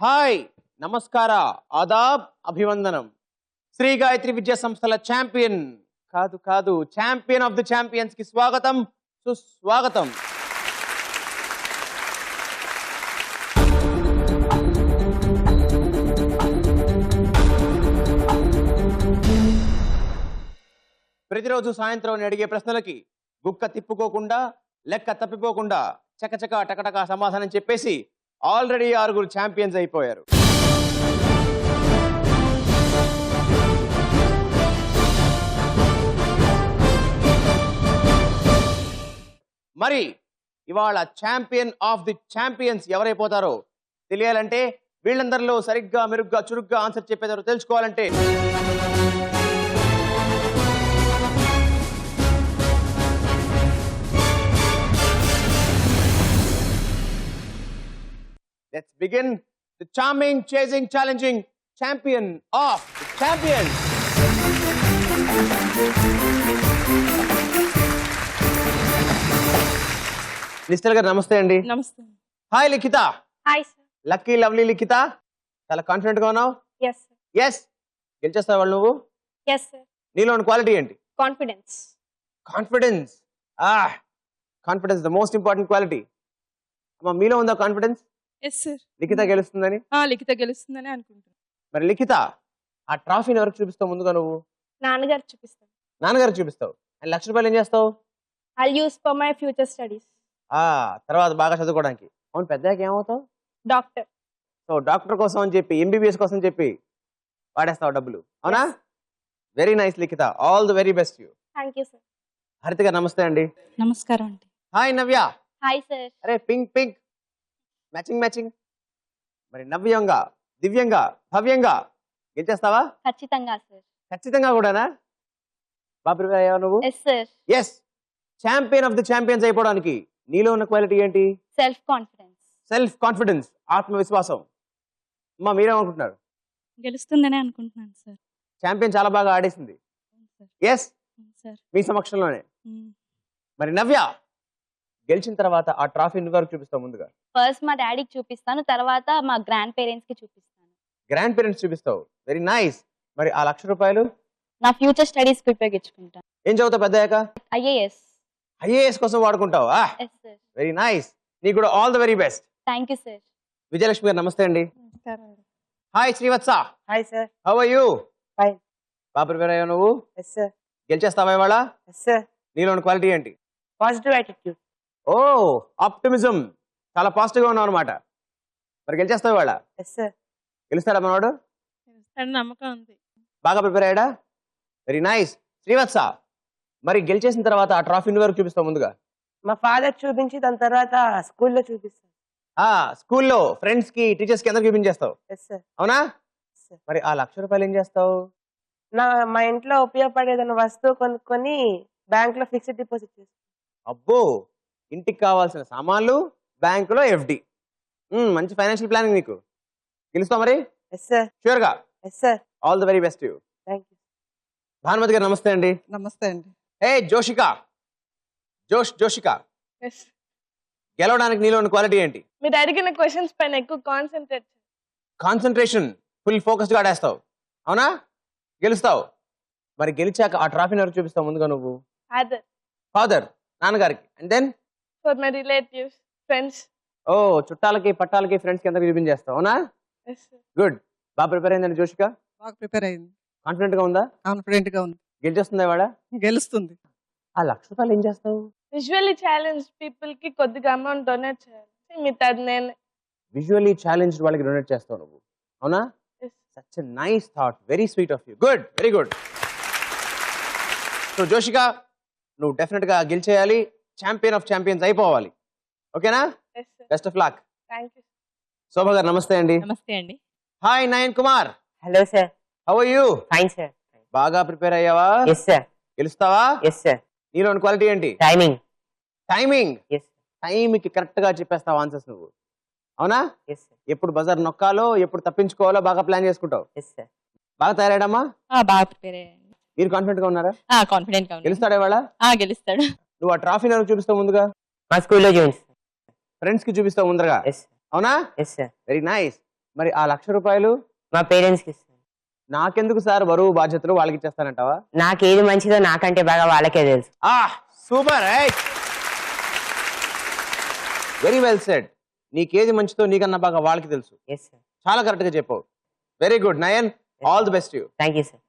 Hi, నమస్కార, ఆదాబ్, అభివందనం. శ్రీ గాయత్రి విద్యా సంస్థల ఛాంపియన్ కాదు ఛాంపియన్ ఆఫ్ ది ఛాంపియన్స్ కి స్వాగతం, సుస్వాగతం. ప్రతిరోజు సాయంత్రం నేను అడిగే ప్రశ్నలకి గుక్క తిప్పుకోకుండా, లెక్క తప్పిపోకుండా చకచక టకటక సమాధానం చెప్పేసి ఆల్రెడీ 6 ఛాంపియన్స్ అయిపోయారు. మరి ఇవాళ ఛాంపియన్ ఆఫ్ ది ఛాంపియన్స్ ఎవరైపోతారో తెలియాలంటే, వీళ్ళందరిలో సరిగ్గా మెరుగ్గా చురుగ్గా ఆన్సర్ చెప్పేదారో తెలుసుకోవాలంటే let's begin the charming, chasing, challenging champion of the champions. లిస్టర్ గారు నమస్తే అండి. నమస్తే. Hi Likhitha. Hi sir. Lucky lovely Likhitha, చాలా కాన్ఫిడెంట్ గా ఉన్నావు? yes sir. ఎస్, గెలిచేస్తావు వాళ్ళు నువ్వు? yes sir. నీలో క్వాలిటీ ఏంటి? Confidence. Confidence. Confidence the most important quality. అమ్మా, మీలో ఉందా కాన్ఫిడెన్స్? yes sir. లిఖిత గెలుస్తుందని? లిఖిత గెలుస్తుందని అనుకుంటున్నాను. మరి లిఖిత, ఆ ట్రాఫీని ఎవరికి చూపిస్తావు ముందుగా నువ్వు? నాన్నగారు చూపిస్తాను. నాన్నగారికి చూపిస్తావు. అండ్ ₹1,00,000 ఏం చేస్తావు? I'll use for my future studies. తర్వాత బాగా చదువుకోవడానికి. అవును, పెద్దకి ఏమవుతావు? డాక్టర్. సో డాక్టర్ కోసం అని చెప్పి, ఎంబీబీఎస్ కోసం చెప్పి వాడేస్తావు డబ్బులు, అవునా? Very nice Likhitha, all the very best you. Thank you sir. Haritha గారు నమస్తే అండి. నమస్కారం అండి. హాయ్ నవ్య. Hi sir. అరే పింక్ పింక్, మ్యాచింగ్ మ్యాచింగ్. మరి నవ్యంగా, దివ్యంగా, భవ్యంగా గెలిచేస్తావా? ఖచ్చితంగా సార్. ఖచ్చితంగా కూడానా? బాగా ప్రిపేర్ అయ్యావా నువ్వు? Yes sir. Yes. Champion of the champions అయిపోవడానికి నీలో ఉన్న క్వాలిటీ ఏంటి? Self confidence. సెల్ఫ్ కాన్ఫిడెన్స్, ఆత్మవిశ్వాసం. అమ్మా, మీరేమనుకుంటున్నారు? గెలుస్తుందని అనుకుంటున్నాను సార్. ఛాంపియన్ చాలా బాగా ఆడేసింది. Yes sir. మీ సమక్షంలోనే. మరి నవ్య, గెలిచిన తర్వాత ఆ ట్రాఫీ వరకు చూపిస్తావు ముందుగా? ఫస్ట్ మా డాడీకి చూపిస్తాను, తర్వాత మా గ్రాండ్ పేరెంట్స్ కి చూపిస్తాను. గ్రాండ్ పేరెంట్స్ చూపిస్తావు, వెరీ నైస్. మరి ఆ ₹1,00,000 నా ఫ్యూచర్ స్టడీస్ కి ఉపయోగించుకుంటాను. ఏం చదువుతావు పెద్దయ్యాక? ఐఏఎస్. ఐఏఎస్ కోసం వాడుకుంటావు? Yes sir. Very nice. నీకు కూడా all the very best. Thank you sir. Vijayalakshmi గారు నమస్తే అండి. నమస్కారం. Hi Srivatsa. Hi sir. How are you? Fine. బాగా ప్రిపేర్ అయ్యావు నువ్వు? Yes sir. గెలిచేస్తావా ఇవాళ? Yes sir. నీలో క్వాలిటీ ఏంటి? Positive attitude. Oh, optimism. చాలా పాజిటివ్ గా ఉన్నావు అనమాట. మరి గెలిచేస్తావు ఇవాళ? Yes sir. గెలుస్తాడా మనవాడు? నమ్మకం ఉంది. బాగా ప్రిపేర్ అయ్యాడా? Very nice. శ్రీవత్స, మరి గెలిచేసిన తర్వాత ఆ ట్రాఫీ వరకు చూపిస్తావు ముందుగా? మా ఫాదర్ చూపించి దాని తర్వాత స్కూల్లో చూపిస్తాను. స్కూల్లో ఫ్రెండ్స్ కి, టీచర్స్ కి అందరికి చూపించేస్తావు, ఎస్ సార్. అవునా? సార్. మరి ఆ ₹1,00,000 ఏం చేస్తావు? మా ఇంట్లో ఉపయోగపడేదన్న వస్తువు కొనుక్కొని బ్యాంక్ లో ఫిక్స్డ్ డిపాజిట్ చేస్తాను. అబ్బో, ఇంటికి కావాల్సిన సామాన్లు బ్యాంకులో ఎఫ్డి. మంచి ఫైనాన్షియల్ ప్లానింగ్ నీకు. గెలుస్తావు మరి? Yes sir. షూర్ గా. Yes sir. All the very best you. Thank you. Bhanumathi garu నమస్తే అండి. నమస్తే అండి. హే జోషిక, జోషిక, గెలవడానికి నీలో క్వాలిటీ ఏంటి? మీరు అడిగిన క్వశ్చన్స్ పైన ఎక్కువ కాన్సన్ట్రేషన్, ఫుల్ ఫోకస్ గా ఆడేస్తావు, అవునా? గెలుస్తావు. మరి గెలిచాక ఆ ట్రాఫీ ఎవరికి చూపిస్తావు ముందుగా నువ్వు? ఫాదర్, నాన్నగారికి. And then for my relatives, friends. Oh, చుట్టాలకి, పట్టాలకి, ఫ్రెండ్స్ కి అందరికి చూపించేస్తావు, అవునా? గుడ్. బాగా ప్రిపేర్ అయిందండి జోషిక. బాగా ప్రిపేర్ అయింది. కాన్ఫిడెంట్ గా ఉందా? కాన్ఫిడెంట్ గా ఉంది. గెలిచేస్తుందా ఇవాళ? గెలుస్తుంది. ఆ ₹1,00,000 ఏం చేస్తావు? విజువల్లీ ఛాలెంజ్ పీపుల్ కి కొద్దిగా అమౌంట్ డొనేట్ చేయాలి. మిగతాది నేను. విజువల్లీ ఛాలెంజ్డ్ వాళ్ళకి డొనేట్ చేస్తావు నువ్వు, అవునా? Such a nice thought, very sweet of you. Good, very good. So Joshika, నువ్వు డెఫినెట్ గా గెలిచేయాలి, ఛాంపియన్ ఆఫ్ ఛాంపియన్స్ అయిపోవాలి, ఓకేనా? Best of luck. Thank you. Shobha గారు నమస్తే అండి. నమస్తే అండి. Hi Nayan Kumar. Hello sir. How are you? Fine sir. బాగా ప్రిపేర్ అయ్యావా? Yes sir. గెలుస్తావా? Yes sir. నీలో క్వాలిటీ ఏంటి? టైమింగ్. టైమింగ్. ఎస్. టైంకి కరెక్ట్ గా చెప్పేస్తావు ఆన్సర్స్ నువ్వు, అవునా? Yes sir. ఎప్పుడు బజార్ నొక్కాలో, ఎప్పుడు తప్పించుకోవాలో బాగా ప్లాన్ చేసుకుంటావు. Yes sir. బాగా తయారాడమ్మా? బాగా ప్రిపేర్ అయ్యాను. మీరు కాన్ఫిడెంట్ గా ఉన్నారా? కాన్ఫిడెంట్ గా గెలుస్తాడా ఇవాళ? గెలుస్తాడు. నువ్వు ఆ ట్రాఫీ ఎవరికి చూపిస్తావు ముందుగా? మా స్కూల్లో చూపించి ఫ్రెండ్స్ కి చూపిస్తావు ముందరగా, ఎస్ అవునా? Yes sir. Very nice. మరి ఆ 1,00,000 మా పేరెంట్స్ కి ఇస్తాను. నాకెందుకు సార్ బరువు బాధ్యతలు వాళ్ళకి ఇచ్చేస్తానంటావా? నాకేది మంచిదో నాకంటే బాగా వాళ్ళకే తెలుసు. Super, very well said. నీకేది మంచిదో నీకన్నా బాగా వాళ్ళకి తెలుసు. Yes sir. చాలా కరెక్ట్ గా చెప్పావు. Very good Nayan, all the best you. Thank you sir.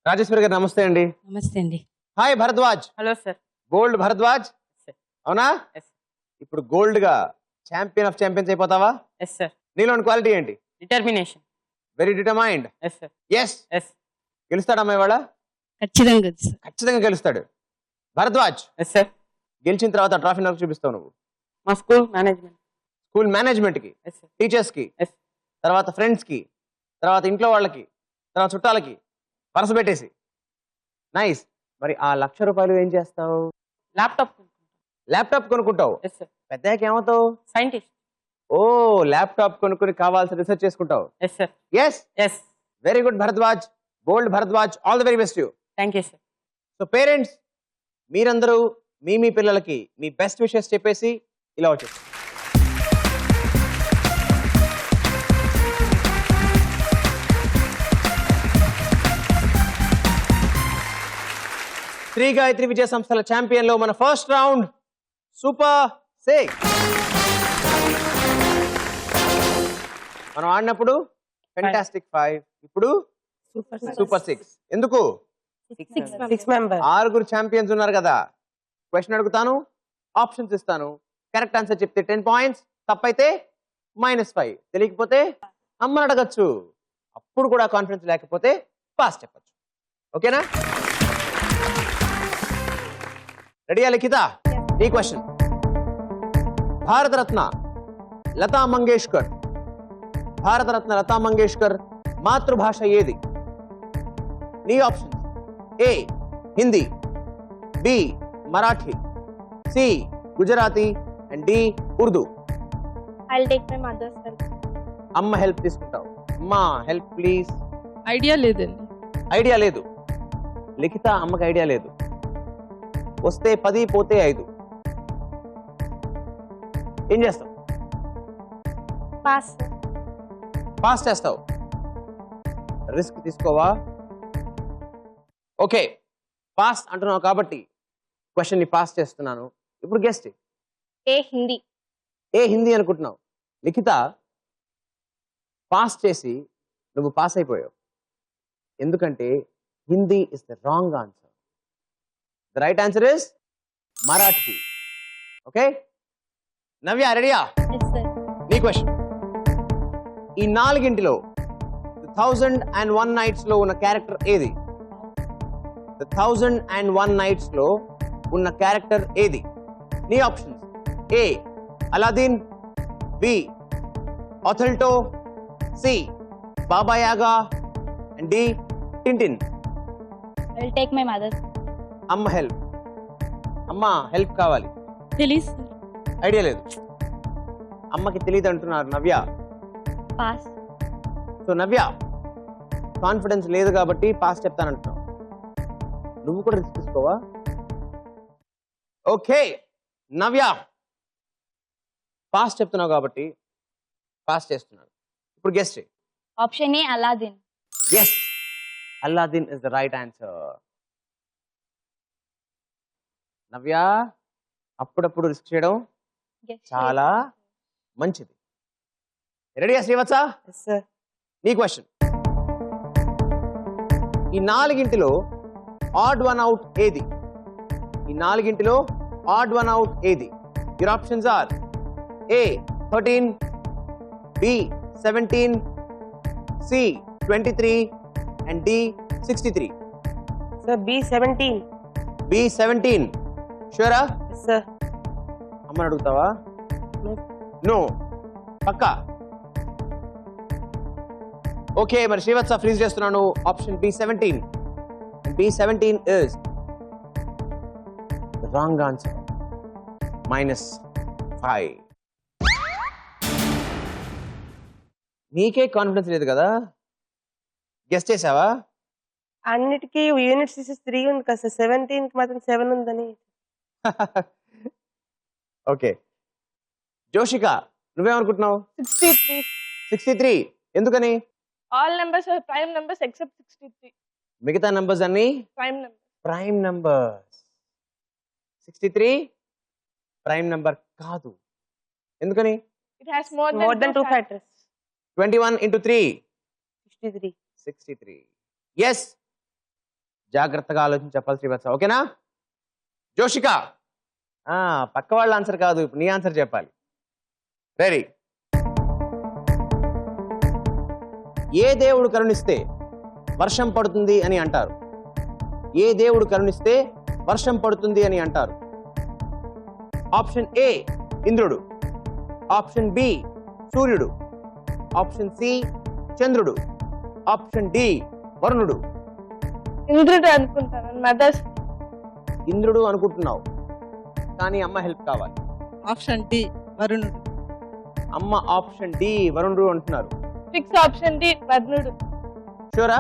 Rajeswari గారు నమస్తే అండి. నమస్తే అండి. Hi Bharadwaj. Hello sir. Gold Bharadwaj, Sir. అవునా? Yes. ఇప్పుడు గోల్డ్ గా ఛాంపియన్ ఆఫ్ ఛాంపియన్స్ అయిపోతావా? Yes sir. నీలోని క్వాలిటీ ఏంటి? Determination. Very determined. Yes sir. Yes, yes. గెలుస్తాడు అమ్మాయి వాళ్ళ? ఖచ్చితంగా సార్. ఖచ్చితంగా గెలుస్తాడు. Bharadwaj, yes sir. గెలిచిన తర్వాత ట్రాఫీ నాకు చూపిస్తావు నువ్వు. మా స్కూల్ మేనేజ్మెంట్. స్కూల్ మేనేజ్మెంట్ కి, ఎస్ సార్. టీచర్స్ కి, ఎస్. తర్వాత ఫ్రెండ్స్ కి, తర్వాత ఇంట్లో వాళ్ళకి, తర్వాత చుట్టాలకి పరస పెట్టేసి. నైస్. మరి ఆ 1,00,000 ఏం చేస్తావు? ల్యాప్టాప్. ల్యాప్టాప్ కొనుక్కుంటావు. Yes sir. పెద్దకి ఏమవుతావు? సైంటిస్ట్. ఓ, ల్యాప్టాప్ కొనుక్కుని కావాల్సిన రీసెర్చ్ చేసుకుంటావు. Yes sir. Yes, yes. Very good Bharadwaj, gold Bharadwaj, all the very best you. Thank you sir. So parents, మీరందరూ మీ పిల్లలకి మీ బెస్ట్ విషెస్ చెప్పేసి ఇలా వచ్చేసి శ్రీ గాయత్రి విజయ సంస్థల ఛాంపియన్ లో మన ఫస్ట్ రౌండ్ సూపర్ 6. మనం ఆడినప్పుడు ఫెంటాస్టిక్ 5, ఇప్పుడు సూపర్ 6. ఎందుకు? 6 మెంబర్. 6 ఛాంపియన్స్ ఉన్నారు కదా. క్వశ్చన్ అడుగుతాను, ఆప్షన్స్ ఇస్తాను. కరెక్ట్ ఆన్సర్ చెప్తే 10 పాయింట్స్, తప్పైతే -5. తెలియకపోతే అమ్మని అడగచ్చు. అప్పుడు కూడా కాన్ఫిడెన్స్ లేకపోతే పాస్ చెప్పచ్చు. ఓకేనా? రెడీయా లిఖిత? ఈ క్వశ్చన్. భారతరత్న లతా మంగేష్కర్ మాతృభాష ఏది? నీ option: A Hindi, B Marathi, C Gujarati and D Urdu. I'll take my mother's help. అమ్మ హెల్ప్ తీసుకుంటావు. అమ్మా హెల్ప్ ప్లీజ్. ఐడియా లేదండి. ఐడియా లేదు. లిఖిత అమ్మకి ఐడియా లేదు. వస్తే 10 పోతే 5. ఏం చేస్తావు? Pass. పాస్ చేస్తావు. రిస్క్ తీసుకోవా? ఓకే, పాస్ అంటున్నావు కాబట్టి క్వశ్చన్ ని పాస్ చేస్తున్నాను. ఇప్పుడు guess. A Hindi. A Hindi అనుకుంటున్నావు. లిఖిత, పాస్ చేసి నువ్వు పాస్ అయిపోయావు. ఎందుకంటే Hindi is the wrong answer. The right answer is Marathi. Okay, Navya రెడీయా? Yes, sir. నీ క్వశ్చన్. ఈ 4 1001 Nights లో ఉన్న క్యారెక్టర్ ఏది? 1001 Nights లో ఉన్న క్యారెక్టర్ ఏది? నీ options: A Aladdin, B Othello, C Baba Yaga and D Tintin. I'll take my mother's. అమ్మ హెల్ప్. అమ్మ హెల్ప్ కావాలి. తెలీదు సార్. ఐడియా లేదు. అమ్మకి తెలియదు అంటున్నారు నవ్య. Pass. సో నవ్య, కాన్ఫిడెన్స్ లేదు కాబట్టి పాస్ చెప్తానంటున్నావు. నువ్వు కూడా రిస్క్ తీసుకోవా? ఓకే నవ్య, పాస్ చెప్తున్నావు కాబట్టి పాస్ చేస్తున్నాను. ఇప్పుడు గెస్ట్ చేయి. Option A, Aladdin. Yes, Aladdin is the right answer. Navya, అప్పుడప్పుడు రిస్క్ చేయడం Guess చాలా మంచిది. రెడీయా శ్రీవత్స? Yes sir. నీ క్వశ్చన్. ఈ 4 ఆడ్ వన్ అవుట్ ఏది? ఈ 4 ఆడ్ వన్ అవుట్ ఏది? Your options are: A 13, B 17, C 23 and D 63. Sir B 17. B 17 షూరా? Yes sir. అమ్మని అడుగుతావా? No. నో, పక్కా? ఓకే, మరి శ్రీవత్స ఫ్రీజ్ చేస్తున్నాను. Option B 17. B17 is the wrong answer. -5. నీకే కాన్ఫిడెన్స్ లేదు కదా? గెస్ట్ చేసావా? అన్నిటికీ యూనిట్ 3 ఉంది కదా సార్. 17 కి మాత్రం 7 ఉందని. ఓకే, జోషిక నువ్వేమనుకుంటున్నావు? 63. 63. ఎందుకని? All numbers are prime numbers except 63. మిగతా నంబర్స్ అన్ని Prime numbers. Prime numbers. 63 prime number కాదు. ఎందుకని? It has more than 2 factors. 21 into 3 63. 63. Yes, జాగ్రత్తగా ఆలోచించి చెప్పాలి శ్రీవత్స. ఓకేనా? జోషిక, పక్క వాళ్ళ ఆన్సర్ కాదు, ఇప్పుడు నీ ఆన్సర్ చెప్పాలి. రెడీ? ఏ దేవుడు కరుణిస్తే వర్షం పడుతుంది అని అంటారు? ఏ దేవుడు కరుణిస్తే వర్షం పడుతుంది అని అంటారు? ఆప్షన్ ఏ ఇంద్రుడు, ఆప్షన్ బి సూర్యుడు, ఆప్షన్ సి చంద్రుడు, ఆప్షన్ డి వరుణుడు. ఇంద్రుడు అనుకుంటాను. మదర్స్ ఇంద్రుడు అనుకుంటున్నావు, కానీ అమ్మ హెల్ప్ కావాలి. ఆప్షన్ డి వరుణుడు. అమ్మ ఆప్షన్ డి వరుణుడు అంటున్నారు. ఫిక్స్ ఆప్షన్ డి వరుణుడు. షూరా?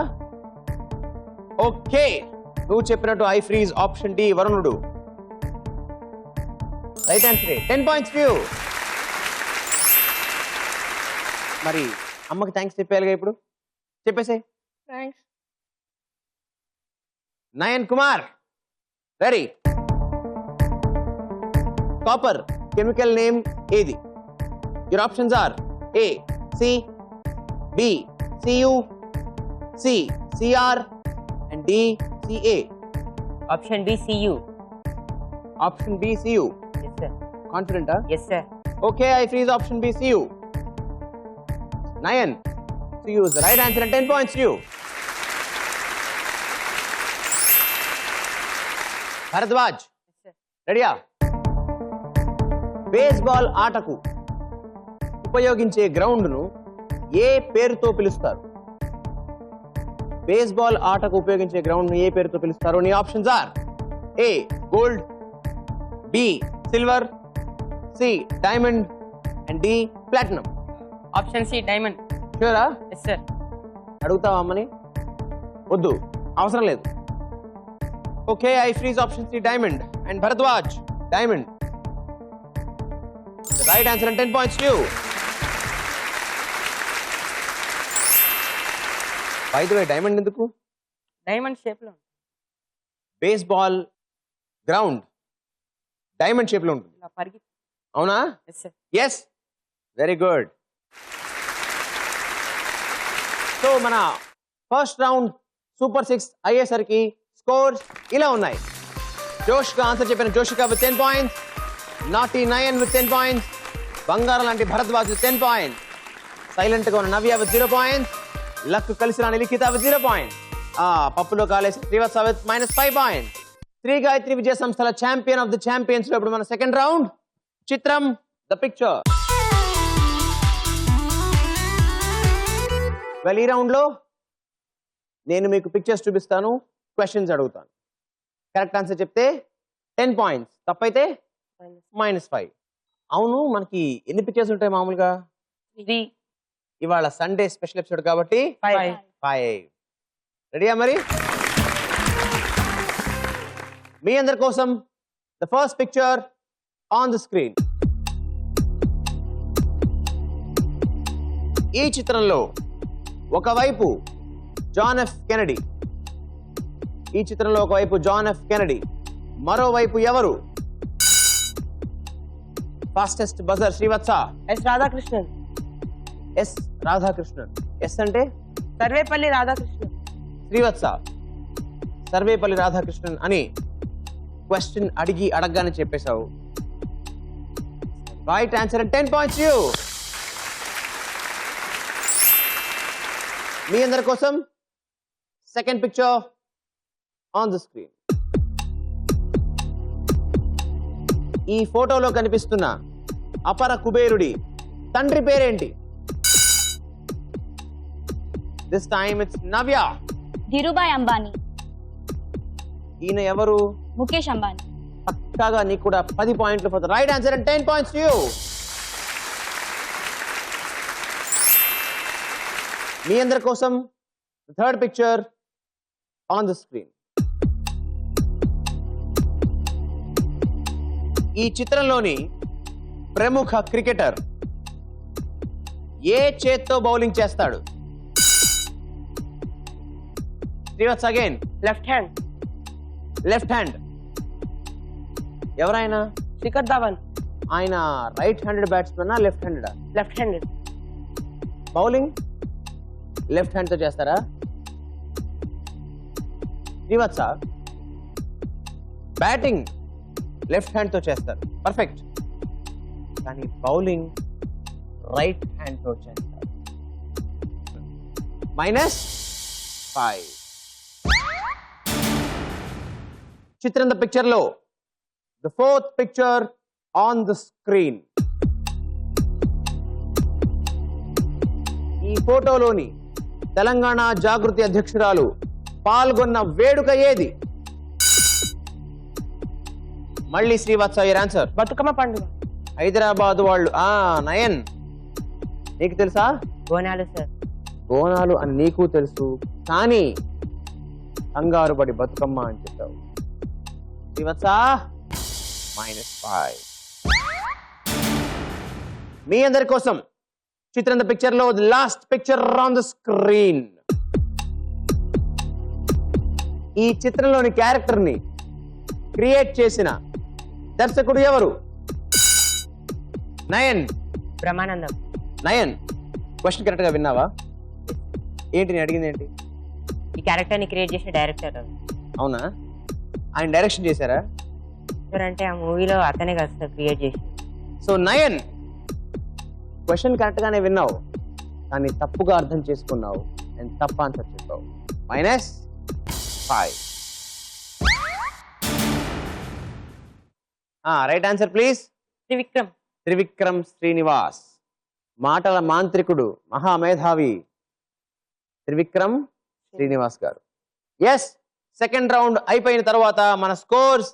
ఓకే, నువ్వు చెప్పినట్టు ఐ ఫ్రీజ్ ఆప్షన్ డి వరుణుడు. Right answer. 10 points to you. మరి అమ్మకి థ్యాంక్స్ చెప్పేయాలిగా ఇప్పుడు, చెప్పేసే. Thanks. Nayan Kumar, ready? Copper chemical name ఏది? Your options are A C, B CU, C CR and D CA. Option B, CU. Option B CU. Yes, sir. కాన్ఫిడెంటా? Yes, sir. Okay, I freeze option B CU. Nayan, CU is the right answer and 10 points to you. Bharadwaj, రెడీయా? Baseball ఆటకు ఉపయోగించే గ్రౌండ్ను ఏ పేరుతో పిలుస్తారు? Baseball ఆటకు ఉపయోగించే గ్రౌండ్ను ఏ పేరుతో పిలుస్తారు? నీ options are A gold, B silver, C diamond and D platinum. Option C, diamond. షూరా? Yes, sir. అడుగుతావా అమ్మని? వద్దు, అవసరం లేదు. Okay, I freeze option C diamond and Bharadwaj diamond. Right answer and 10 points to you. By the way, diamond ఎందుకు? Diamond shape లో. Baseball ground diamond shape లో ఉంటుంది, ఇలా పరిగి. అవునా? Yes, sir. Yes, very good. So మన ఫస్ట్ రౌండ్ సూపర్ 6 అయ్యేసరికి scores ఇలా ఉన్నాయి. జోష్గా ఆన్సర్ చెప్పిన జోషిక విత్ 10 points, నాటి నయన్ విత్ 10 points, బంగారం లాంటి భరద్వాజ్ విత్ 10 points, సైలెంట్ గా ఉన్న నవ్య విత్ 0 points, లక్ కలిసి రాని లిఖిత విత్ 0 points, పప్పులో కాలేసి శ్రీవత్స విత్ -5 points. శ్రీ గాయత్రి విజయ సంస్థల ఛాంపియన్ ఆఫ్ ది ఛాంపియన్స్ లో ఇప్పుడు మన సెకండ్ రౌండ్ చిత్రం ద పిక్చర్. వెల్, ఈ రౌండ్ లో నేను మీకు పిక్చర్స్ చూపిస్తాను, క్వశ్చన్స్ అడుగుతాను. కరెక్ట్ ఆన్సర్ చెప్తే 10 points, తప్పైతే -5. అవును, మనకి ఎన్ని పిక్చర్స్ ఉంటాయి మామూలుగా? 3. ఇవాళ సండే స్పెషల్ ఎపిసోడ్ కాబట్టి 5. రెడీయా? మరి మీ అందరి కోసం the first picture on the screen. ఈ చిత్రంలో ఒకవైపు జాన్ ఎఫ్ కెనడీ, ఈ చిత్రంలో ఒకవైపు జాన్ ఎఫ్ కెనడీ, మరోవైపు ఎవరు? Fastest buzzer Srivatsa. S Radhakrishnan. S Radhakrishnan. S అంటే సర్వేపల్లి రాధాకృష్ణన్. శ్రీవత్స సర్వేపల్లి రాధాకృష్ణన్ అని క్వశ్చన్ అడగగానే చెప్పేశావు. Right answer and 10 points to you. మీ అందరి కోసం second picture on the screen. ఈ ఫోటోలో కనిపిస్తున్న అపర కుబేరుడి తండ్రి పేరేంటి? This time it's Navya. Dhirubhai Ambani. ఈయన ఎవరు? ముఖేష్ అంబానీ. పక్కాగా నీకు కూడా 10 points for the right answer and 10 points to you. మీ అందరి కోసం third picture on the screen. ఈ చిత్రంలోని ప్రముఖ క్రికెటర్ ఏ చేత్తో బౌలింగ్ చేస్తాడు? Srivats again. Left hand. Left hand. ఎవరైనా? శిఖర్ ధవన్. ఆయన రైట్ హ్యాండెడ్ బ్యాట్స్మెన్ లెఫ్ట్ హ్యాండెడా? Left handed. Bowling left hand తో చేస్తారా? శ్రీవత్స బ్యాటింగ్ లెఫ్ట్ హ్యాండ్ తో చేస్తారు, పర్ఫెక్ట్. కానీ బౌలింగ్ రైట్ హ్యాండ్ తో చేస్తారు. -5. చిత్రం ద పిక్చర్ లో the fourth picture on the screen. ఈ ఫోటోలోని తెలంగాణ జాగృతి అధ్యక్షురాలు పాల్గొన్న వేడుక ఏది? మళ్ళీ శ్రీవత్స యువర్ ఆన్సర్. బతుకమ్మ పండుగ. హైదరాబాద్ వాళ్ళు. నయన్, నీకు తెలుసా? బోనాలు సార్. బోనాలు అని నీకు తెలుసు, కానీ కంగారు పడి బతుకమ్మ అని చెప్పావు. శ్రీవత్స -5. మీ అందరి కోసం చిత్రం ద పిక్చర్ లో last picture on the screen. ఈ చిత్రంలోని క్యారెక్టర్ ని క్రియేట్ చేసిన దర్శకుడు ఎవరు? నయన్. బ్రహ్మానందం. నయన్, క్వశ్చన్ కరెక్ట్ గా విన్నావా? ఏంటి నేను అడిగింది ఏంటి? ఈ క్యారెక్టర్ ని క్రియేట్ చేసిన డైరెక్టర్ అవునా? ఆయన డైరెక్షన్ చేశారా? సార్ అంటే ఆ మూవీలో అతనే కదా సార్ క్రియేట్ చేసి. సో నయన్, క్వశ్చన్ కరెక్ట్ గానే విన్నావు, కానీ తప్పుగా అర్థం చేసుకున్నావు అండ్ తప్పు ఆన్సర్ చెప్పావు. -5. Right answer please. Trivikram. Trivikram Srinivas. మాటల మాంత్రికుడు, మహామేధావి త్రివిక్రమ్ శ్రీనివాస్ గారు. ఎస్, సెకండ్ రౌండ్ అయిపోయిన తర్వాత మన స్కోర్స్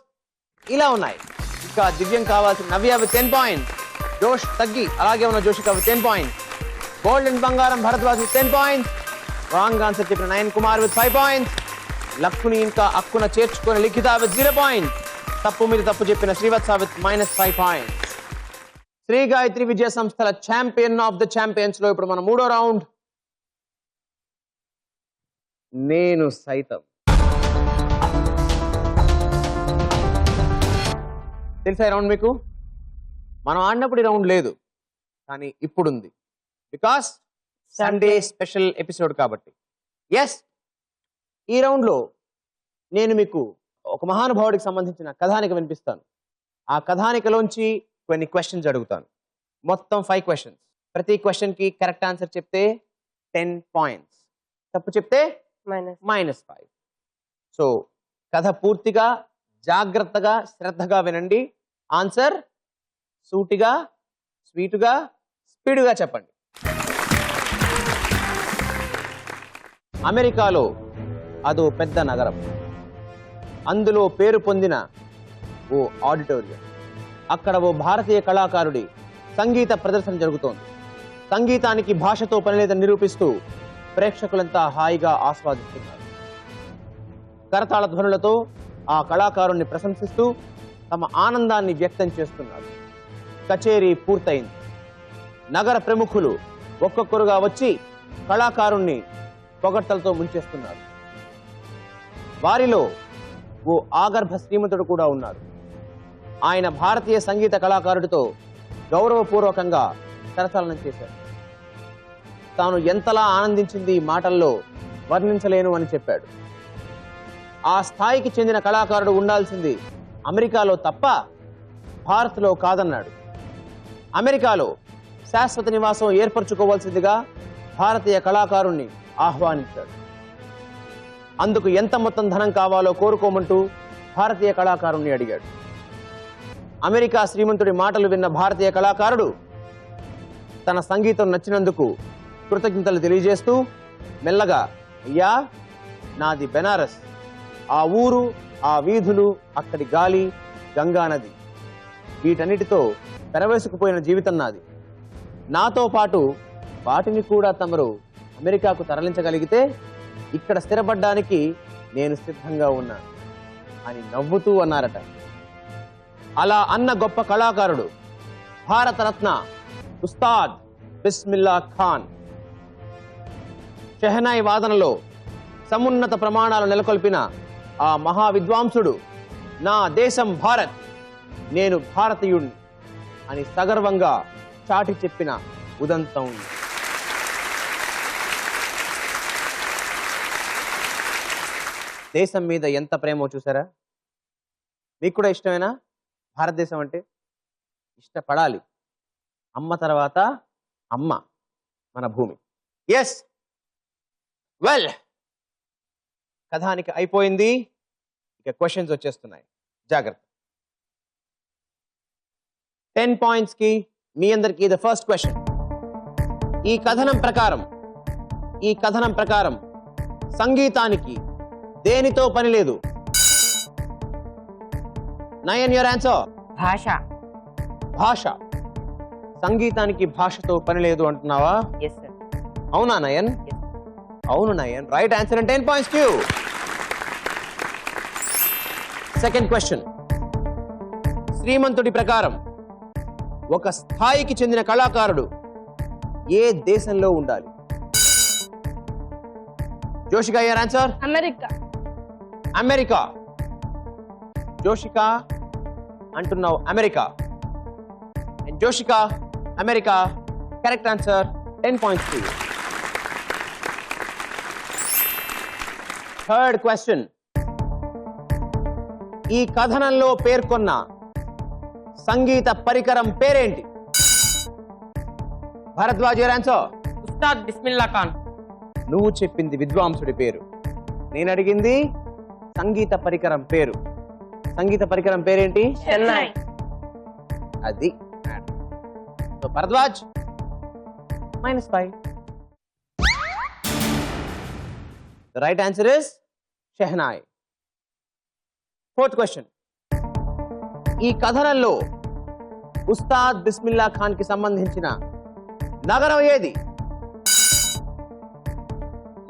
ఇలా ఉన్నాయి. ఇంకా దివ్యం కావాల్సిన నవ్య విత్ 10 పాయింట్స్, జోష్ తగ్గి అలాగే ఉన్న Joshika with 10 points, gold and బంగారం Bharadwaj with 10 points, wrong answer చెప్పిన నయన్ కుమార్ విత్ 5 పాయింట్స్, లక్కుని ఇంకా అక్కున చేర్చుకున్న లిఖిత విత్ 0 పాయింట్స్, తప్పు మీద తప్పు చెప్పిన శ్రీవత్స విత్ -5 పాయింట్స్. శ్రీ గాయత్రి విజయ సంస్థల ఛాంపియన్ ఆఫ్ ద ఛాంపియన్స్ లో ఇప్పుడు మన మూడో రౌండ్. నేను సైతం. తెలుసా ఈ రౌండ్ మీకు? మనం ఆడినప్పుడు ఈ రౌండ్ లేదు, కానీ ఇప్పుడు ఉంది. బికాస్ సండే స్పెషల్ ఎపిసోడ్ కాబట్టి. ఎస్, ఈ రౌండ్లో నేను మీకు ఒక మహానుభావుడికి సంబంధించిన కథానిక వినిపిస్తాను. ఆ కథానికలోంచి కొన్ని క్వశ్చన్స్ అడుగుతాను. మొత్తం 5 క్వశ్చన్స్. ప్రతి క్వశ్చన్కి కరెక్ట్ ఆన్సర్ చెప్తే 10 పాయింట్స్, తప్పు చెప్తే -5. సో కథ పూర్తిగా జాగ్రత్తగా శ్రద్ధగా వినండి. ఆన్సర్ సూటిగా, స్వీటుగా, స్పీడ్గా చెప్పండి. అమెరికాలో అదో పెద్ద నగరం. అందులో పేరు పొందిన ఓ ఆడిటోరియం. అక్కడ ఓ భారతీయ కళాకారుడి సంగీత ప్రదర్శన జరుగుతోంది. సంగీతానికి భాషతో పనిలేదని నిరూపిస్తూ ప్రేక్షకులంతా హాయిగా ఆస్వాదిస్తున్నారు. కరతాళ ధ్వనులతో ఆ కళాకారుణ్ణి ప్రశంసిస్తూ తమ ఆనందాన్ని వ్యక్తం చేస్తున్నారు. కచేరీ పూర్తయింది. నగర ప్రముఖులు ఒక్కొక్కరుగా వచ్చి కళాకారుణ్ణి పొగడ్తలతో ముంచేస్తున్నారు. వారిలో ఓ ఆగర్భ శ్రీమంతుడు కూడా ఉన్నారు. ఆయన భారతీయ సంగీత కళాకారుడితో గౌరవపూర్వకంగా కరచాలనం చేశారు. తాను ఎంతలా ఆనందించింది ఈ మాటల్లో వర్ణించలేను అని చెప్పాడు. ఆ స్థాయికి చెందిన కళాకారుడు ఉండాల్సింది అమెరికాలో తప్ప భారత్లో కాదన్నాడు. అమెరికాలో శాశ్వత నివాసం ఏర్పరచుకోవాల్సిందిగా భారతీయ కళాకారుణ్ణి ఆహ్వానించాడు. అందుకు ఎంత మొత్తం ధనం కావాలో కోరుకోమంటూ భారతీయ కళాకారుణ్ణి అడిగాడు. అమెరికా శ్రీమంతుడి మాటలు విన్న భారతీయ కళాకారుడు తన సంగీతం నచ్చినందుకు కృతజ్ఞతలు తెలియజేస్తూ మెల్లగా, అయ్యా, నాది బెనారస్, ఆ ఊరు, ఆ వీధులు, అక్కడి గాలి, గంగా నది, వీటన్నిటితో పెరవేసుకుపోయిన జీవితం నాది. నాతో పాటు వాటిని కూడా తమరు అమెరికాకు తరలించగలిగితే ఇక్కడ స్థిరపడ్డానికి నేను సిద్ధంగా ఉన్నా అని నవ్వుతూ అన్నారట. అలా అన్న గొప్ప కళాకారుడు భారతరత్న ఉస్తాద్ బిస్మిల్లా ఖాన్. షెహనాయి వాదనలో సమున్నత ప్రమాణాలు నెలకొల్పిన ఆ మహా విద్వాంసుడు నా దేశం భారత్, నేను భారతీయుణ్ణి అని సగర్వంగా చాటి చెప్పిన ఉదంతం. దేశం మీద ఎంత ప్రేమో చూసారా? మీకు కూడా ఇష్టమేనా భారతదేశం అంటే? ఇష్టపడాలి. అమ్మ తర్వాత అమ్మ మన భూమి. ఎస్, వెల్, కథానికి అయిపోయింది. ఇక క్వశ్చన్స్ వచ్చేస్తున్నాయి, జాగ్రత్త. 10 points కి మీ అందరికీ ద ఫస్ట్ క్వశ్చన్. ఈ కథనం ప్రకారం సంగీతానికి దేనితో పని లేదు? Nayan, your answer. భాష. భాష. సంగీతానికి భాషతో పని లేదు అంటున్నావా? Yes sir. అవునా నయన్? అవును Nayan, right answer and 10 points to you. Second question. శ్రీమంతుడి ప్రకారం ఒక స్థాయికి చెందిన కళాకారుడు ఏ దేశంలో ఉండాలి? Joshika, your answer. America. America. Joshika అంటున్నావు America. And Joshika, America correct answer. 10 points to you. Third question. ఈ కథనంలో పేర్కొన్న సంగీత పరికరం పేరేంటి? Bharadwaj, your answer. ఉస్తాద్ బిస్మిల్లా ఖాన్. నువ్వు చెప్పింది విద్వాంసుడి పేరు, నేను అడిగింది సంగీత పరికరం పేరు. సంగీత పరికరం పేరేంటి? చెన్నై. అది so Bharadwaj -5. The right answer is shehnai. Fourth question. ఈ కథనంలో ఉస్తాద్ బిస్మిల్లా ఖాన్ కి సంబంధించిన నగరం ఏది?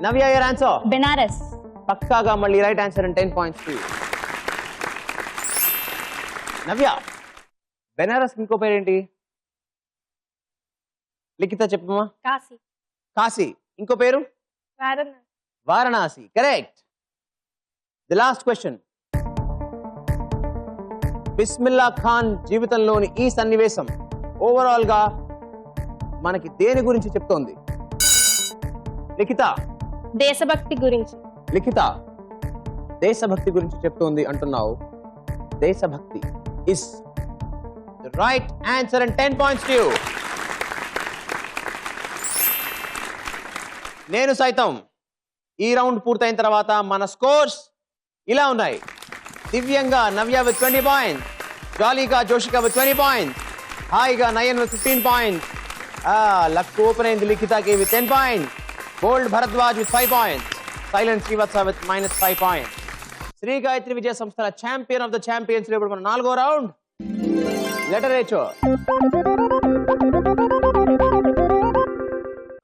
నవ్య, యువర్ ఆన్సర్. బెనారస్. పక్కాగా మళ్ళీ right answer and 10 points to you. నవ్య, బెనారస్ ఇంకో పేరేంటి? లిఖిత చెప్పమ్మా. కాశీ. కాశీ. ఇంకో పేరు? Varanasi. Varanasi. Correct. The last question. Bismillah Khan జీవితంలోని ఈ సన్నివేశం ఓవరాల్ గా మనకి దేని గురించి చెప్తోంది? లిఖిత. దేశభక్తి గురించి. లిఖిత, దేశభక్తి గురించి చెప్తోంది అంటున్నావు. దేశభక్తి is the right answer and 10 points to you. నేను సైతం ఈ రౌండ్ పూర్తయిన తర్వాత మన స్కోర్స్ ఇలా ఉన్నాయి. దివ్యంగా నవ్య విత్ 20 points, జాలీగా జోషిక విత్ 20 points, హాయిగా Nayan with 15 points, luck open అయింది లిఖితకి with 10 points, gold Bharadwaj with 5 points, silent Srivatsa with -5 points. Sri Gayatri Vijaya సంస్థల ఛాంపియన్ ఆఫ్ ద ఛాంపియన్స్ ఇప్పుడు మన 4వ రౌండ్ లిటరేచర్.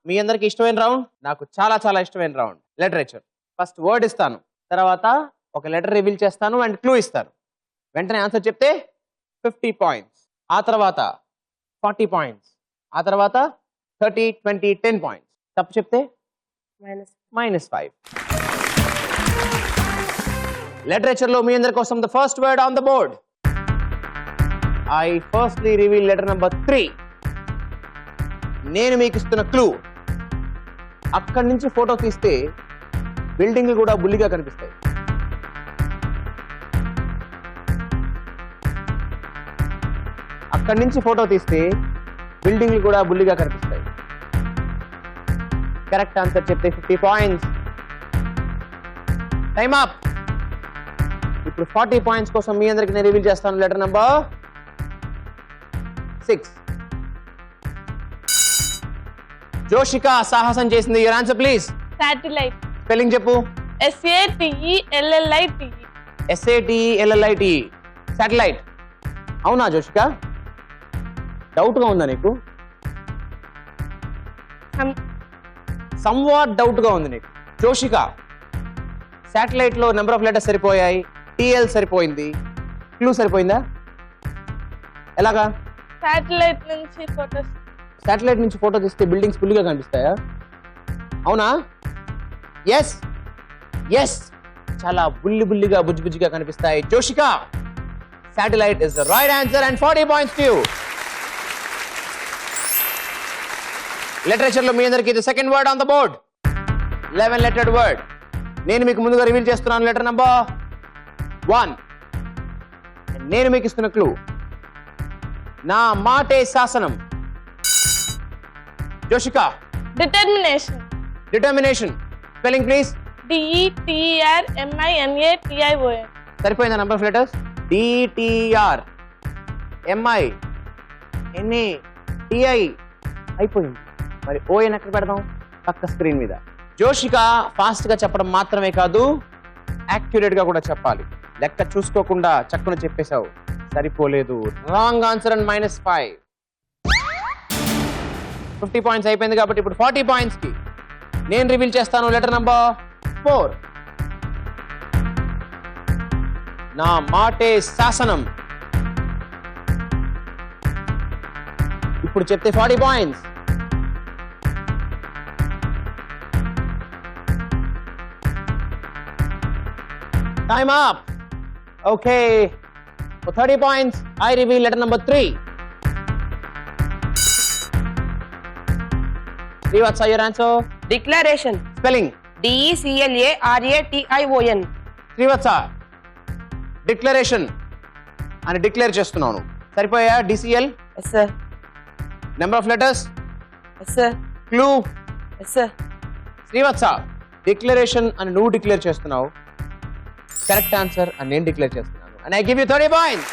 మీ అందరికి ఇష్టమైన రౌండ్, నాకు చాలా చాలా ఇష్టమైన రౌండ్ లిటరేచర్. ఫస్ట్ వర్డ్ ఇస్తాను, తర్వాత ఒక లెటర్ రివీల్ చేస్తాను అండ్ క్లూ ఇస్తాను. వెంటనే ఆన్సర్ చెప్తే 50 points, ఆ తర్వాత 40 points, ఆ తర్వాత 30, 20, 10 points. తప్పు చెప్తే -5. లిటరేచర్ లో మీ అందరి కోసం the first word on the board. I firstly reveal letter number 3. నేను మీకు ఇస్తున్న క్లూ, అక్కడి నుంచి ఫోటో తీస్తే బిల్డింగ్లు కూడా బుల్లిగా కనిపిస్తాయి. అక్కడి నుంచి ఫోటో తీస్తే బిల్డింగ్లు కూడా బుల్లిగా కనిపిస్తాయి. కరెక్ట్ ఆన్సర్ చెప్తే 50 points. Time up. ఇప్పుడు 40 points కోసం మీ అందరికి నేను రివీల్ చేస్తాను లెటర్ నెంబర్ 6. జోషిక సాహసం చేసింది. Your answer please. Satellite. Spelling చెప్పు. SATELLITE. SATELLITE. శాటిలైట్. అవునా జోషిక? డౌట్ గా ఉందా నీకు? సమ్వాట్ డౌట్ గా ఉంది నీకు. జోషిక, శాటిలైట్ లో నెంబర్ ఆఫ్ లెటర్స్ సరిపోయాయి, TL సరిపోయింది, క్లూ సరిపోయిందా? ఎలాగా? శాటిలైట్ నుంచి ఫోటోస్. శాటిలైట్ నుంచి ఫోటో తీస్తే బిల్డింగ్స్ ఫుల్గా కనిపిస్తాయా? అవునా? ఎస్ ఎస్, చాలా బుల్లిగా బుజ్జిగా కనిపిస్తాయి. Joshika, satellite is the right answer and 40 points to you. Literature లో మీ అందరికి ఇది second word on the board. 11 lettered word. నేను మీకు ముందుగా రివీల్ చేస్తున్నాను లెటర్ నంబర్ 1. నేను మీకు ఇస్తున్న క్లూ, నా మాటే శాసనం. Joshika, Determination. Determination. Spelling please. DETRMINATION. సరిపోయిందా నంబర్ ఆఫ్ లెటర్స్? DTRMINATI అయిపోయింది. మరి ఓఎన్ ఎక్కడ పెడదాం? పక్క స్క్రీన్ మీద. జోషిక ఫాస్ట్ గా చెప్పడం మాత్రమే కాదు, యాక్యురేట్ గా కూడా చెప్పాలి. లెక్క చూసుకోకుండా చక్కున చెప్పేశావు, సరిపోలేదు. Wrong answer and -5. 50 పాయింట్స్ అయిపోయింది కాబట్టి ఇప్పుడు 40 పాయింట్స్ కి నేను రివీల్ చేస్తాను లెటర్ నంబర్ 4. నా మాటే శాసనం. ఇప్పుడు చెప్తే 40 points. Time up. Okay, for 30 points I reveal letter number 3. What's your answer? Declaration. Spelling. DECLARATION. Srivatsa, declaration అని డిక్లేర్ చేస్తున్నాను. సరిపోయా? DCL. Yes sir. Number of letters. Yes sir. Clue. Yes sir. Srivatsa, declaration అని నువ్వు declare చేస్తున్నావు, correct answer అని నేను declare చేస్తున్నాను. And I give you 30 points.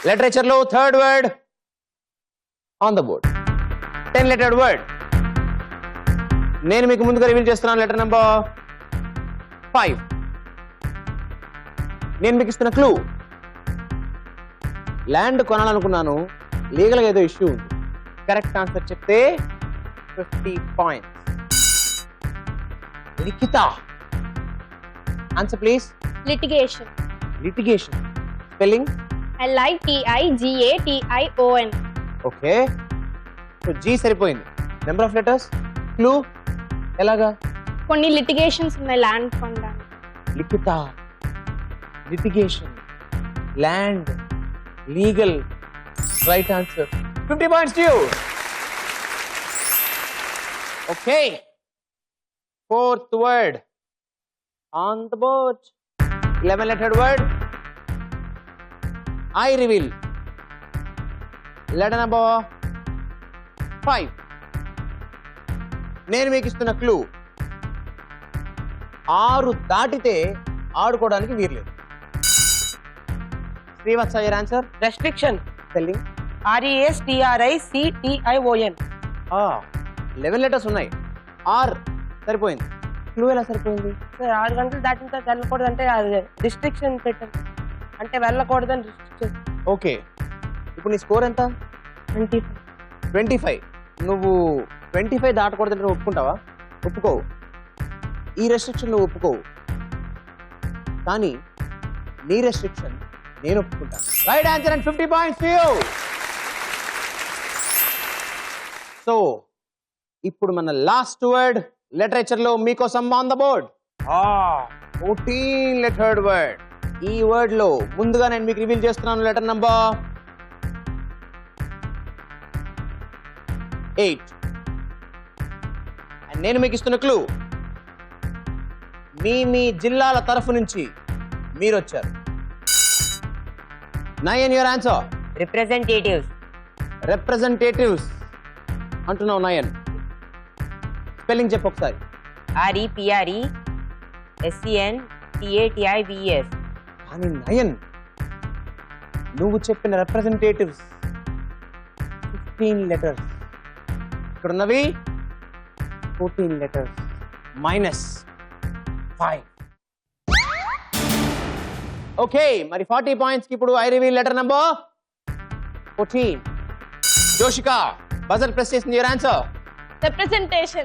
Literature లో third word on the board. 10 lettered word. నేను మీకు ముందుగా రివీల్ చేస్తున్నాను లెటర్ నంబర్ 5. నేను మీకు ఇస్తున్న క్లూ, ల్యాండ్ కొనాలనుకున్నాను, లీగల్ గా ఏదో ఇష్యూ ఉంది. కరెక్ట్ ఆన్సర్ చెప్తే 50 points. Likhitha, answer please. Litigation. Litigation. Spelling. LITIGATION. Okay, so G సరిపోయింది. Number of letters. క్లూ ఎలాగా? కొన్ని లిటిగేషన్స్ ఉన్నాయి ల్యాండ్ కొనడానికి. Likhitha, litigation, land, legal. Right answer. 50 points to you. Okay, fourth word on the board. 11 lettered word. I reveal letter number 5. నేను మీకు ఇస్తున్న clue, 6 దాటితే ఆడుకోవడానికి వీర్లేదు. Srivatsa, your answer. Restriction. Spelling. RESTRICTION. 11 letters ఉన్నాయి, ఆర్ సరిపోయింది. క్లూ ఎలా సరిపోయింది? 6 గంటలు దాటిన తర్వాత వెళ్ళకూడదు అంటే రిస్ట్రిక్షన్ పెట్టారు, అంటే వెళ్ళకూడదని రిస్ట్రిక్షన్. ఓకే, ఇప్పుడు నీ స్కోర్ ఎంత? 25. 25. నువ్వు 25 దాటకూడదంటే నువ్వు ఒప్పుకుంటావా? ఒప్పుకోవు. ఈ రెస్ట్రిక్షన్ నువ్వు ఒప్పుకోవు, కానీ నీ రెస్ట్రిక్షన్ నేను ఒప్పుకుంటాను. Right answer and 50 points to you. So ఇప్పుడు మన లాస్ట్ వర్డ్ లిటరేచర్ లో మీకోసం on the board. 14 lettered word. ఈ వర్డ్ లో ముందుగా నేను మీకు రివీల్ చేస్తున్నాను లెటర్ నంబర్ 8. అండ్ నేను మీకు ఇస్తున్న క్లూ, మీ జిల్లాల తరఫు నుంచి మీరు వచ్చారు. 9 your answer. Representatives. రిప్రజెంటేటివ్స్ అంటున్నావు 9. స్పెల్లింగ్ చెప్పు ఒకసారి. REPRESENTATIVES. కానీ 9 నువ్వు చెప్పిన రిప్రజెంటేటివ్స్ 15 లెటర్స్. ఇక్కడ ఉన్నవి 14 లెటర్స్ -5. ఓకే, మరి 40 పాయింట్స్ కి ఇప్పుడు I reveal letter number 14. Joshika, buzzer press చేసింది. Your answer. Representation.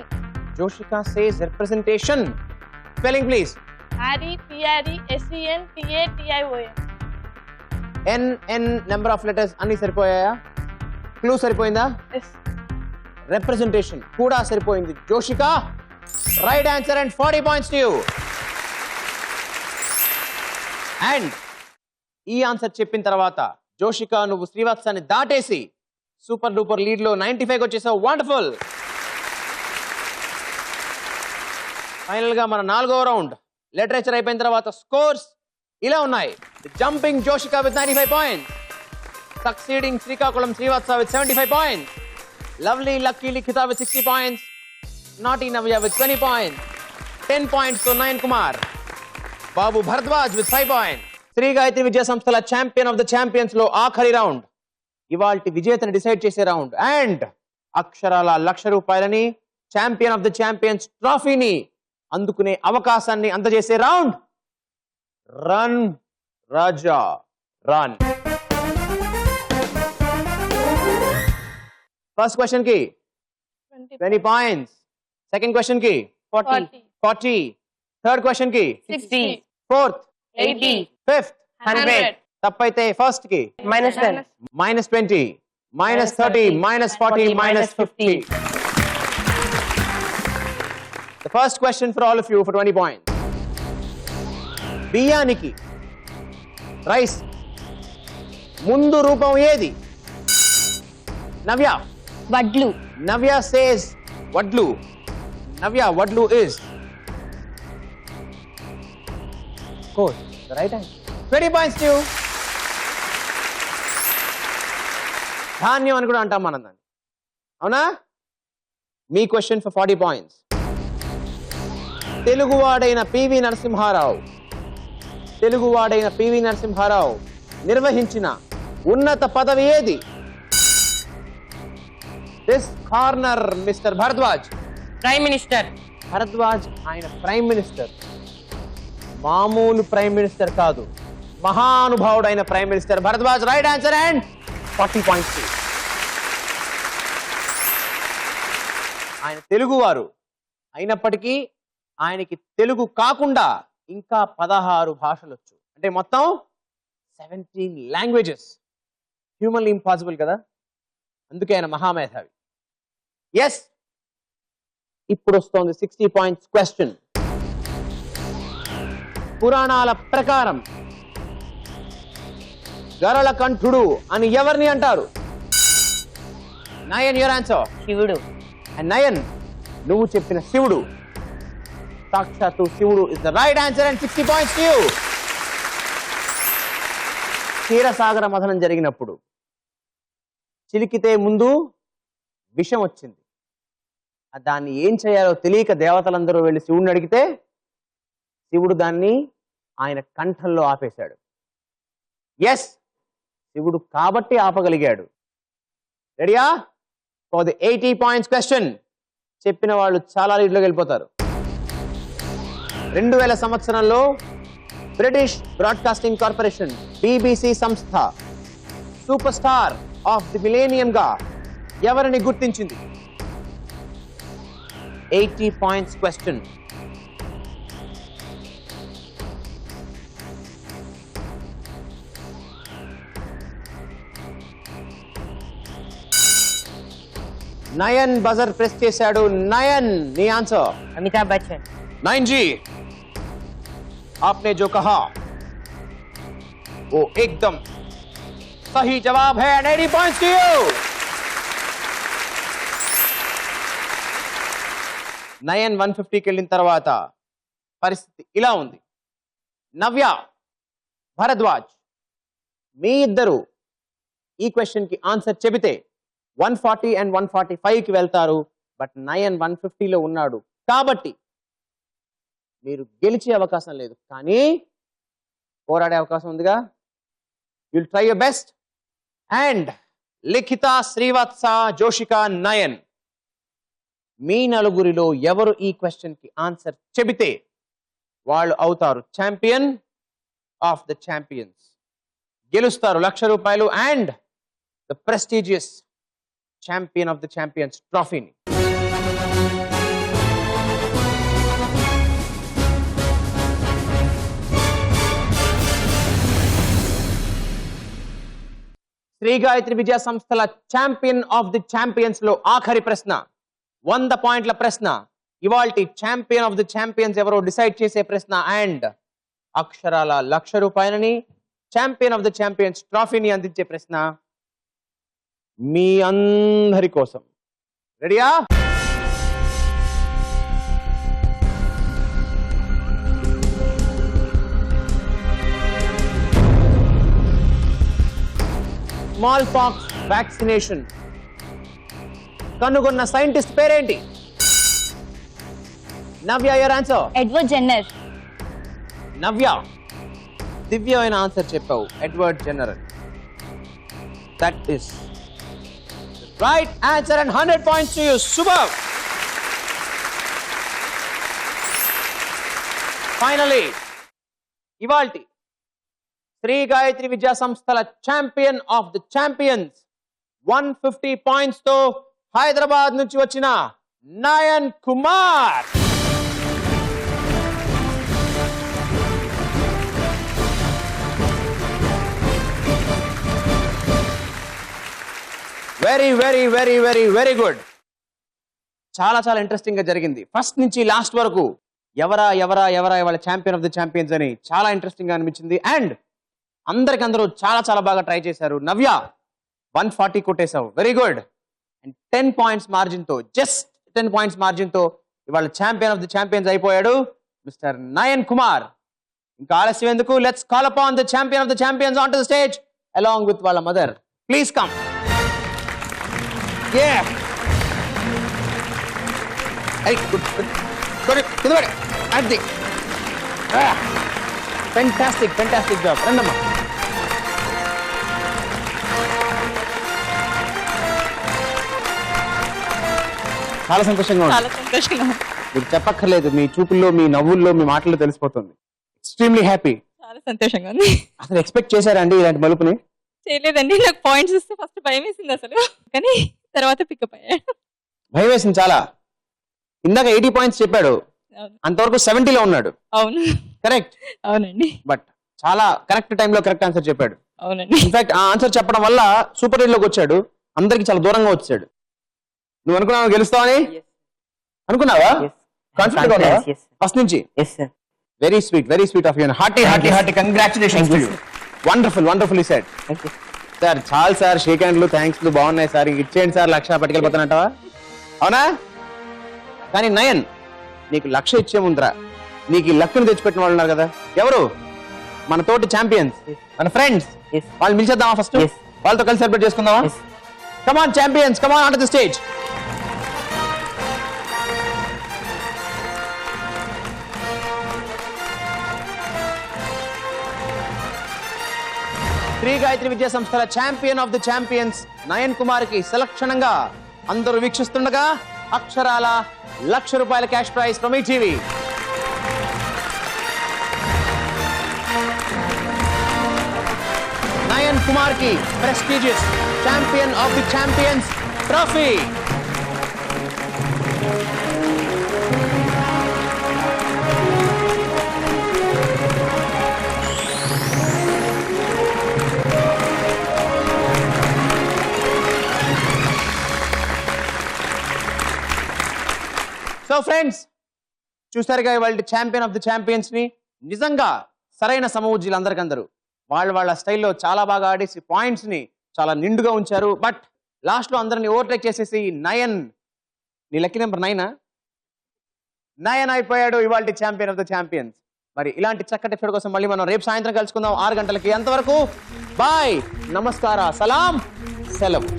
Joshika says representation. Spelling please. REPRESENTATION. N number of letters అన్ని సరిపోయాయా? క్లూ సరిపోయిందా? ఎస్ రిప్రజెంటేషన్ కూడా సరిపోయింది. Joshika right answer and 40 points to you. And ఈ answer చెప్పిన తర్వాత జోషిక నువ్వు శ్రీవాత్సాన్ని దాటేసి సూపర్ డూపర్ లీడ్ లో 95 వచ్చేసావు. వండర్ఫుల్. ఫైనల్ గా మన 4వ రౌండ్ లిటరేచర్ అయిపోయిన తర్వాత స్కోర్స్ ఇలా ఉన్నాయి. Jumping Joshika with 95 points, succeeding Srikakulam Srivatsa with 75 points, lovely lucky Likhitha with 60 points, naughty Navya with 20 points, 10 points తో నయన్ కుమార్, బాబు భరద్వాజ్ విత్ 5 పాయింట్స్. శ్రీ గాయత్రి విద్యా సంస్థల ఛాంపియన్ ఆఫ్ ద ఛాంపియన్స్ లో ఆఖరి రౌండ్, ఇవాల్టి విజేతని డిసైడ్ చేసే రౌండ్ అండ్ అక్షరాల ₹1,00,000 ఛాంపియన్ ఆఫ్ ద ఛాంపియన్స్ ట్రోఫీని అందుకునే అవకాశాన్ని అందజేసే రౌండ్. రన్ రాజా రన్. ఫస్ట్ క్వశ్చన్ కి 20 పాయింట్స్, సెకండ్ క్వశ్చన్ కి 40, థర్డ్ క్వశ్చన్ కి 60, ఫోర్త్ 80, ఫిఫ్త్ 100. తప్పైతే ఫస్ట్ కి -10. -20, -30, -40, -50. The first question for all of you for 20 points. బియ్యానికి రైస్ ముందు రూపం ఏది? నవ్య. వడ్లు. నవ్య says వడ్లు. నవ్య, వడ్లు is course the right answer. 20 points to you. ధాన్యం అని కూడా అంటాం మనం దాన్ని, అవునా? మీ క్వశ్చన్ ఫర్ 40 పాయింట్స్. తెలుగువాడైన పివి నరసింహారావు నిర్వహించిన ఉన్నత పదవి ఏది? This corner mister Bharadwaj. Prime minister. Bharadwaj ఆయన ప్రైమ్ మినిస్టర్, మామూలు ప్రైమ్ మినిస్టర్ కాదు, మహానుభావుడైన prime minister Bharadwaj. Right answer and 40 points. ఆయన తెలుగువారు అయినప్పటికీ ఆయనకి తెలుగు కాకుండా ఇంకా 16 భాషలు వచ్చు, అంటే మొత్తం 17 లాంగ్వేజెస్. హ్యూమన్లీ ఇంపాసిబుల్ కదా, అందుకే ఆయన మహామేధావి. ఎస్, ఇప్పుడు వస్తోంది 60 పాయింట్స్ క్వశ్చన్. పురాణాల ప్రకారం గరళ కంఠుడు అని ఎవరిని అంటారు? Nayan, your answer. శివుడు. అండ్ నయన్, నువ్వు చెప్పిన శివుడు, సాక్షాత్తు శివుడు is the right answer and 60 points to you. క్షీరసాగర మథనం జరిగినప్పుడు చిలికితే ముందు విషం వచ్చింది. దాన్ని ఏం చేయాలో తెలియక దేవతలందరూ వెళ్ళి శివుడిని అడిగితే శివుడు దాన్ని ఆయన కంఠంలో ఆపేశాడు. ఎస్, శివుడు కాబట్టి ఆపగలిగాడు. రెడీయా ఫర్ ది 80 పాయింట్స్ క్వశ్చన్? చెప్పిన వాళ్ళు చాలా లీడ్లోకి వెళ్ళిపోతారు. 2000 సంవత్సరంలో బ్రిటిష్ బ్రాడ్కాస్టింగ్ కార్పొరేషన్ BBC సంస్థ super star of the millennium గా ఎవరిని గుర్తించింది? 80 points question. Nayan buzzer press చేశాడు. నయన్, నీ ఆన్సర్. అమితాబ్ బచ్చన్. 9G, आपने जो कहा वो एकदम सही जवाब है and 80 points to you. Nayan 150కి వెళ్ళిన తర్వాత పరిస్థితి ఇలా ఉంది. నవ్య, భరద్వాజ్, మీ ఇద్దరు ఈ క్వశ్చన్ కి ఆన్సర్ చెబితే 140 and 145కి వెళ్తారు. బట్ నయన్ 150లో ఉన్నాడు కాబట్టి మీరు గెలిచే అవకాశం లేదు, కానీ పోరాడే అవకాశం ఉందిగా. You'll try your best. And Likhitha, Srivatsa, Joshika, Nayan, మీ నలుగురిలో ఎవరు ఈ క్వశ్చన్ కి ఆన్సర్ చెబితే వాళ్ళు అవుతారు ఛాంపియన్ ఆఫ్ ద ఛాంపియన్స్, గెలుస్తారు ₹1,00,000 and the prestigious champion of the champions ట్రోఫీని. శ్రీ గాయత్రి విద్యా సంస్థల ఛాంపియన్ ఆఫ్ ది ఛాంపియన్స్ లో ఆఖరి ప్రశ్న, 100 పాయింట్ల ప్రశ్న. ఇవాల్టి ఛాంపియన్ ఆఫ్ ది ఛాంపియన్స్ ఎవరో డిసైడ్ చేసే ప్రశ్న. అండ్ అక్షరాల 1,00,000 రూపాయలని, ఛాంపియన్ ఆఫ్ ది ఛాంపియన్స్ ట్రోఫీని అందించే ప్రశ్న మీ అందరి కోసం. రెడీయా? స్మాల్ పాక్స్ వ్యాక్సినేషన్ కనుగొన్న సైంటిస్ట్ పేరేంటి? Navya, your answer. Edward Jenner. Navya, దివ్యమైన ఆన్సర్ చెప్పావు. Edward Jenner. That is right answer and 100 points to you. Super. Finally ఇవాల్టి శ్రీ గాయత్రి విద్యా సంస్థల champion of the champions 150 points తో హైదరాబాద్ నుంచి వచ్చిన Nayan Kumar. Very very very very very good. చాలా చాలా ఇంట్రెస్టింగ్ గా జరిగింది. ఫస్ట్ నుంచి లాస్ట్ వరకు ఎవరా ఎవరా ఎవరా వాళ్ళ ఛాంపియన్ ఆఫ్ ది ఛాంపియన్స్ అని చాలా ఇంట్రెస్టింగ్ గా అనిపించింది. అండ్ అందరికందరూ చాలా చాలా బాగా ట్రై చేశారు. నవ్య 140 కొట్టేశావు. Very good. And 10 points margin తో, జస్ట్ 10 పాయింట్స్ మార్జిన్ తో ఇవాళ ఛాంపియన్ ఆఫ్ ది ఛాంపియన్స్ అయిపోయాడు మిస్టర్ నయన్ కుమార్. ఇంకా ఆలస్యం ఎందుకు? Let's call upon the champion of the champions on to the stage along with వాళ్ళ mother. Please come. Yeah. Hey, good. Adi. Fantastic job. Randamma. చాలా సంతోషంగా ఉంది. చాలా సంతోషంగా ఉంది. మీరు చెప్పక్కర్లేదు, మీ చూపుల్లో, మీ నవ్వుల్లో, మీ మాటల్లో తెలిసిపోతుంది. Extremely happy. చాలా సంతోషంగా ఉంది. అసలు ఎక్స్పెక్ట్ చేశారా అండి ఇలాంటి మలుపుని? చేయలేదండి. నాకు పాయింట్స్ ఇస్తే ఫస్ట్ భయం వేసింది అసలు, కానీ తర్వాత పికప్ అయ్యాడు. భయం వేసింది చాలా. ఇందాక 80 పాయింట్స్ చెప్పాడు, అంతవరకు 70లో ఉన్నాడు. అవును, కరెక్ట్. అవునండి. బట్ చాలా కరెక్ట్ టైంలో కరెక్ట్ ఆన్సర్ చెప్పాడు. అవునండి. ఇన్ఫాక్ట్ ఆ ఆన్సర్ చెప్పడం వల్ల సూపర్ హిట్ లోకి వచ్చాడు. అందరికి చాలా దూరంగా వచ్చాడు. నువ్వు అనుకున్నావు గెలుస్తావని? అనుకున్నావా? కాన్ఫిడెంట్ ఉన్నావా ఫస్ట్ నుంచి? Very sweet of you. Hearty congratulations to you. Wonderful said. Sir చాలు సార్, షేక్ హ్యాండ్లు, థ్యాంక్స్ బాగున్నాయి సార్, ఇచ్చేయండి సార్, 1,00,000 పట్టుకెళ్ళిపోతానంటావా? అవునా? కానీ నయన్, నీకు 1,00,000 ఇచ్చే ముందరా నీకు ఈ లక్కును తెచ్చిపెట్టిన వాళ్ళు ఉన్నారు కదా, ఎవరు? మన తోటి ఛాంపియన్స్, మన ఫ్రెండ్స్. వాళ్ళు పిలిచేద్దామా ఫస్ట్? వాళ్ళతో కలిసి సెలబ్రేట్ చేసుకుందామా? Come on champions, come on on to the stage. Sri Gayatri Vidya సంస్థల champion of the champions Nayan Kumar కి సెలక్షణంగా అందరూ వీక్షిస్తుండగా అక్షరాల 1,00,000 రూపాయల cash prize from ETV. Nayan Kumar కి prestigious champion of the champions trophy. So friends, చూసారుగా వాళ్ళ ఛాంపియన్ ఆఫ్ ది ఛాంపియన్స్ ని. నిజంగా సరైన సమవుజ్జీలు అందరికందరూ వాళ్ళ స్టైల్లో చాలా బాగా ఆడేసి పాయింట్స్ ని చాలా నిండుగా ఉంచారు. బట్ లాస్ట్ లో అందరిని ఓవర్టేక్ చేసేసి నయన్, నీ లక్కీ నెంబర్ 9 అయిపోయాడు ఇవాళ ఛాంపియన్ ఆఫ్ ద ఛాంపియన్స్. మరి ఇలాంటి చక్కటి ఎపిసోడ్ కోసం మళ్ళీ మనం రేపు సాయంత్రం కలుసుకుందాం 6 గంటలకి. అంతవరకు బాయ్, నమస్కార, సలాం, సెలవు.